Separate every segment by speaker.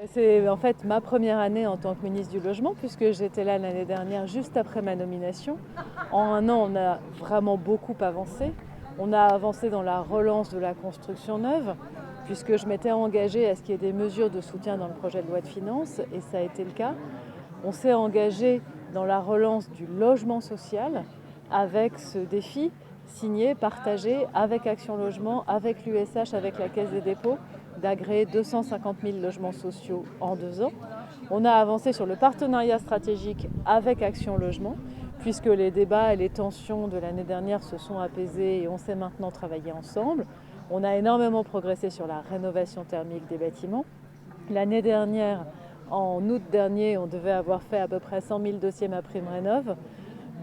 Speaker 1: C'est en fait ma première année en tant que ministre du Logement, puisque j'étais là l'année dernière, juste après ma nomination. En un an, on a vraiment beaucoup avancé. On a avancé dans la relance de la construction neuve, puisque je m'étais engagée à ce qu'il y ait des mesures de soutien dans le projet de loi de finances, et ça a été le cas. On s'est engagé dans la relance du logement social, avec ce défi signé, partagé avec Action Logement, avec l'USH, avec la Caisse des dépôts, d'agréer 250 000 logements sociaux en 2 ans. On a avancé sur le partenariat stratégique avec Action Logement, puisque les débats et les tensions de l'année dernière se sont apaisés et on sait maintenant travailler ensemble. On a énormément progressé sur la rénovation thermique des bâtiments. L'année dernière, en août dernier, on devait avoir fait à peu près 100 000 dossiers MaPrimeRénov'.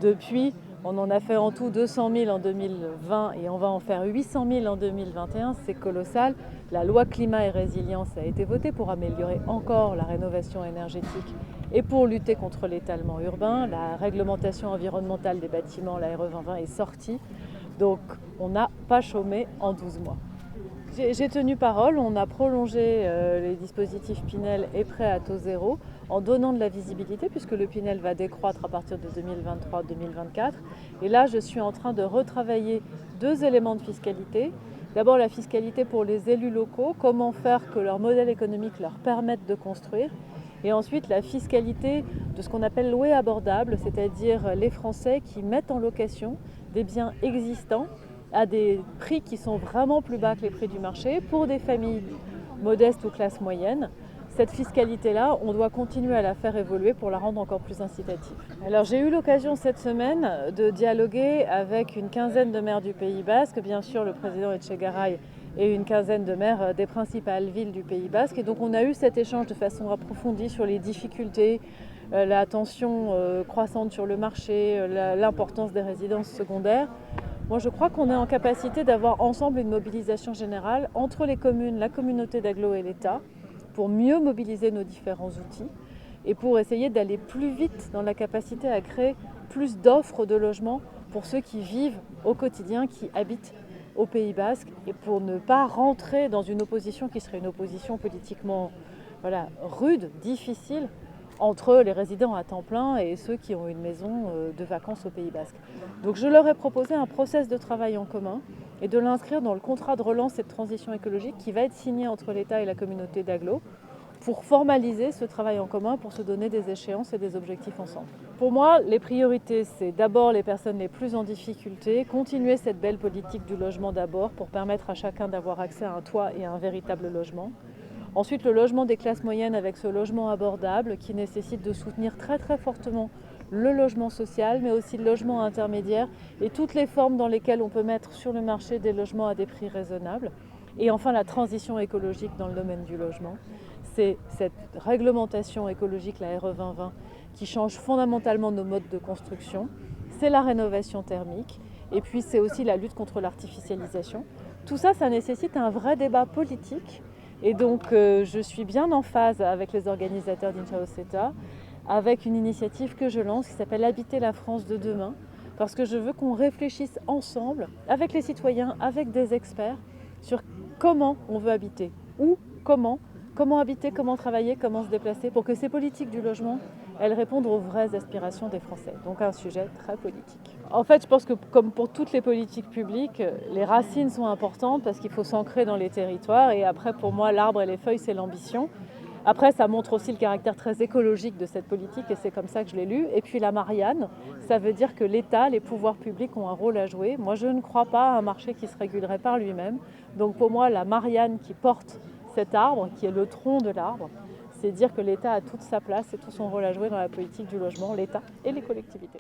Speaker 1: Depuis, on en a fait en tout 200 000 en 2020 et on va en faire 800 000 en 2021. C'est colossal. La loi climat et résilience a été votée pour améliorer encore la rénovation énergétique et pour lutter contre l'étalement urbain. La réglementation environnementale des bâtiments, la RE 2020, est sortie. Donc on n'a pas chômé en 12 mois. J'ai tenu parole, on a prolongé les dispositifs Pinel et prêts à taux zéro en donnant de la visibilité puisque le Pinel va décroître à partir de 2023-2024. Et là, je suis en train de retravailler 2 éléments de fiscalité. D'abord, la fiscalité pour les élus locaux, comment faire que leur modèle économique leur permette de construire. Et ensuite, la fiscalité de ce qu'on appelle louer abordable, c'est-à-dire les Français qui mettent en location des biens existants à des prix qui sont vraiment plus bas que les prix du marché pour des familles modestes ou classe moyenne. Cette fiscalité-là, on doit continuer à la faire évoluer pour la rendre encore plus incitative. Alors j'ai eu l'occasion cette semaine de dialoguer avec une quinzaine de maires du Pays Basque, bien sûr le président Etxegaray et une quinzaine de maires des principales villes du Pays Basque. Et donc on a eu cet échange de façon approfondie sur les difficultés, la tension croissante sur le marché, l'importance des résidences secondaires. Moi, je crois qu'on est en capacité d'avoir ensemble une mobilisation générale entre les communes, la communauté d'agglo et l'État pour mieux mobiliser nos différents outils et pour essayer d'aller plus vite dans la capacité à créer plus d'offres de logements pour ceux qui vivent au quotidien, qui habitent au Pays Basque et pour ne pas rentrer dans une opposition qui serait une opposition politiquement rude, difficile, entre les résidents à temps plein et ceux qui ont une maison de vacances au Pays Basque. Donc je leur ai proposé un process de travail en commun et de l'inscrire dans le contrat de relance et de transition écologique qui va être signé entre l'État et la communauté d'agglo pour formaliser ce travail en commun, pour se donner des échéances et des objectifs ensemble. Pour moi, les priorités, c'est d'abord les personnes les plus en difficulté, continuer cette belle politique du logement d'abord pour permettre à chacun d'avoir accès à un toit et à un véritable logement. Ensuite, le logement des classes moyennes avec ce logement abordable qui nécessite de soutenir très très fortement le logement social, mais aussi le logement intermédiaire et toutes les formes dans lesquelles on peut mettre sur le marché des logements à des prix raisonnables. Et enfin, la transition écologique dans le domaine du logement. C'est cette réglementation écologique, la RE 2020, qui change fondamentalement nos modes de construction. C'est la rénovation thermique et puis c'est aussi la lutte contre l'artificialisation. Tout ça, ça nécessite un vrai débat politique. Et donc, je suis bien en phase avec les organisateurs d'Inchaoseta, avec une initiative que je lance qui s'appelle Habiter la France de demain, parce que je veux qu'on réfléchisse ensemble, avec les citoyens, avec des experts, sur comment on veut habiter, où, comment habiter, comment travailler, comment se déplacer, pour que ces politiques du logement, elles répondent aux vraies aspirations des Français. Donc un sujet très politique. En fait, je pense que comme pour toutes les politiques publiques, les racines sont importantes parce qu'il faut s'ancrer dans les territoires. Et après, pour moi, l'arbre et les feuilles, c'est l'ambition. Après, ça montre aussi le caractère très écologique de cette politique et c'est comme ça que je l'ai lu. Et puis la Marianne, ça veut dire que l'État, les pouvoirs publics ont un rôle à jouer. Moi, je ne crois pas à un marché qui se régulerait par lui-même. Donc pour moi, la Marianne qui porte cet arbre, qui est le tronc de l'arbre, c'est dire que l'État a toute sa place et tout son rôle à jouer dans la politique du logement, l'État et les collectivités.